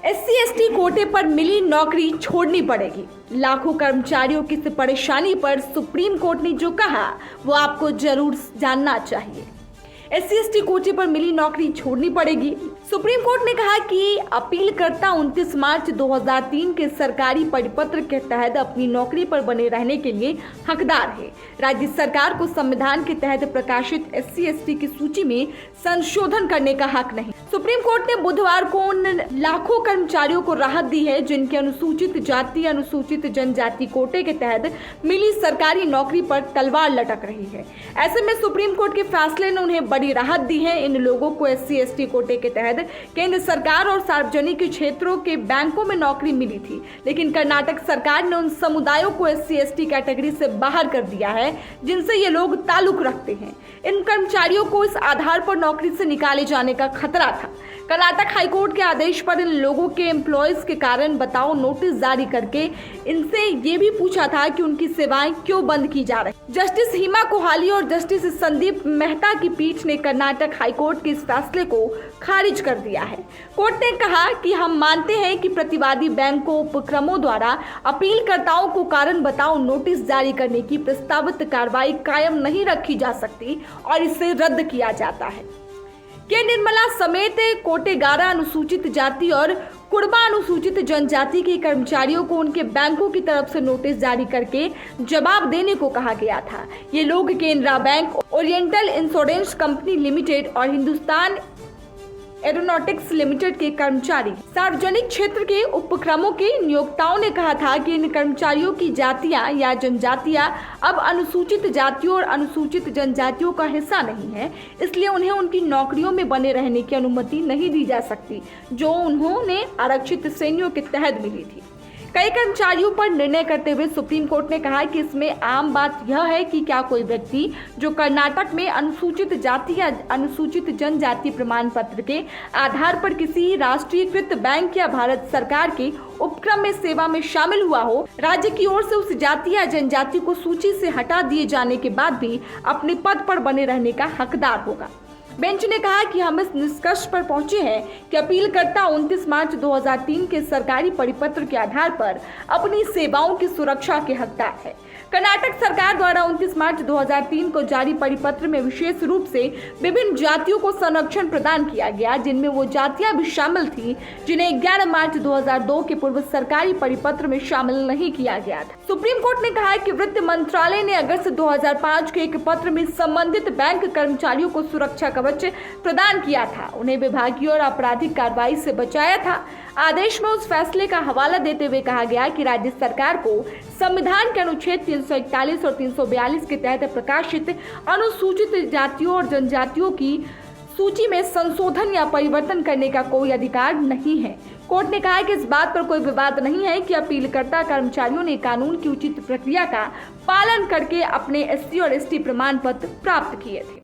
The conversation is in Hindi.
SC/ST कोटे पर मिली नौकरी छोड़नी पड़ेगी। लाखों कर्मचारियों की इस परेशानी पर सुप्रीम कोर्ट ने जो कहा वो आपको जरूर जानना चाहिए। SC/ST कोटे पर मिली नौकरी छोड़नी पड़ेगी। सुप्रीम कोर्ट ने कहा कि अपीलकर्ता 29 मार्च 2003 के सरकारी परिपत्र के तहत अपनी नौकरी पर बने रहने के लिए हकदार है। राज्य सरकार को संविधान के तहत प्रकाशित SC/ST की सूची में संशोधन करने का हक नहीं। सुप्रीम कोर्ट ने बुधवार को उन लाखों कर्मचारियों को राहत दी है जिनके अनुसूचित जाति अनुसूचित जनजाति कोटे के तहत मिली सरकारी नौकरी पर तलवार लटक रही है। ऐसे में सुप्रीम कोर्ट के फैसले ने उन्हें बड़ी राहत दी है। इन लोगों को SC/ST कोटे के तहत केंद्र सरकार और सार्वजनिक क्षेत्रों के बैंकों में नौकरी मिली थी, लेकिन कर्नाटक सरकार ने उन समुदायों को SC/ST कैटेगरी से बाहर कर दिया है जिनसे ये लोग ताल्लुक रखते हैं। इन कर्मचारियों को इस आधार पर नौकरी से निकाले जाने का खतरा था। कर्नाटक हाईकोर्ट के आदेश पर इन लोगों के एम्प्लॉयज के कारण बताओ नोटिस जारी करके इनसे ये भी पूछा था कि उनकी सेवाएं क्यों बंद की जा रही। जस्टिस हिमा कोहाली और जस्टिस संदीप मेहता की पीठ ने कर्नाटक हाईकोर्ट के इस फैसले को खारिज कर दिया है। कोर्ट ने कहा कि हम मानते हैं कि प्रतिवादी बैंकों उपक्रमों द्वारा अपीलकर्ताओं को कारण बताओ नोटिस जारी करने की प्रस्तावित कार्रवाई कायम नहीं रखी जा सकती और इसे रद्द किया जाता है। के निर्मला समेत कोटे 11 अनुसूचित जाति और कुड़बा अनुसूचित जनजाति के कर्मचारियों को उनके बैंकों की तरफ से नोटिस जारी करके जवाब देने को कहा गया था। ये लोग Canara bank, oriental insurance company limited और हिंदुस्तान एरोनॉटिक्स लिमिटेड के कर्मचारी। सार्वजनिक क्षेत्र के उपक्रमों के नियोक्ताओं ने कहा था कि इन कर्मचारियों की जातियां या जनजातियां अब अनुसूचित जातियों और अनुसूचित जनजातियों का हिस्सा नहीं है, इसलिए उन्हें उनकी नौकरियों में बने रहने की अनुमति नहीं दी जा सकती जो उन्होंने आरक्षित श्रेणियों के तहत मिली थी। कई कर्मचारियों पर निर्णय करते हुए सुप्रीम कोर्ट ने कहा कि इसमें आम बात यह है कि क्या कोई व्यक्ति जो कर्नाटक में अनुसूचित जाति या अनुसूचित जनजाति प्रमाण पत्र के आधार पर किसी राष्ट्रीयकृत बैंक या भारत सरकार के उपक्रम में सेवा में शामिल हुआ हो, राज्य की ओर से उस जाति या जनजाति को सूची से हटा दिए जाने के बाद भी अपने पद पर बने रहने का हकदार होगा। बेंच ने कहा कि हम इस निष्कर्ष पर पहुंचे हैं कि अपीलकर्ता 29 मार्च 2003 के सरकारी परिपत्र के आधार पर अपनी सेवाओं की सुरक्षा के हकदार है। कर्नाटक सरकार द्वारा 29 मार्च 2003 को जारी परिपत्र में विशेष रूप से विभिन्न जातियों को संरक्षण प्रदान किया गया, जिनमें वो जातियां भी शामिल थी जिन्हें 11 मार्च 2002 के पूर्व सरकारी परिपत्र में शामिल नहीं किया गया था। सुप्रीम कोर्ट ने कहा कि वित्त मंत्रालय ने अगस्त 2005 के एक पत्र में संबंधित बैंक कर्मचारियों को सुरक्षा कवच प्रदान किया था, उन्हें विभागीय और आपराधिक कार्रवाई से बचाया था। आदेश में उस फैसले का हवाला देते हुए कहा गया कि राज्य सरकार को संविधान के अनुच्छेद 341 और 342 के तहत प्रकाशित अनुसूचित जातियों और जनजातियों की सूची में संशोधन या परिवर्तन करने का कोई अधिकार नहीं है। कोर्ट ने कहा कि इस बात पर कोई विवाद नहीं है कि अपीलकर्ता कर्मचारियों ने कानून की उचित प्रक्रिया का पालन करके अपने SC और ST प्रमाण पत्र प्राप्त किए थे।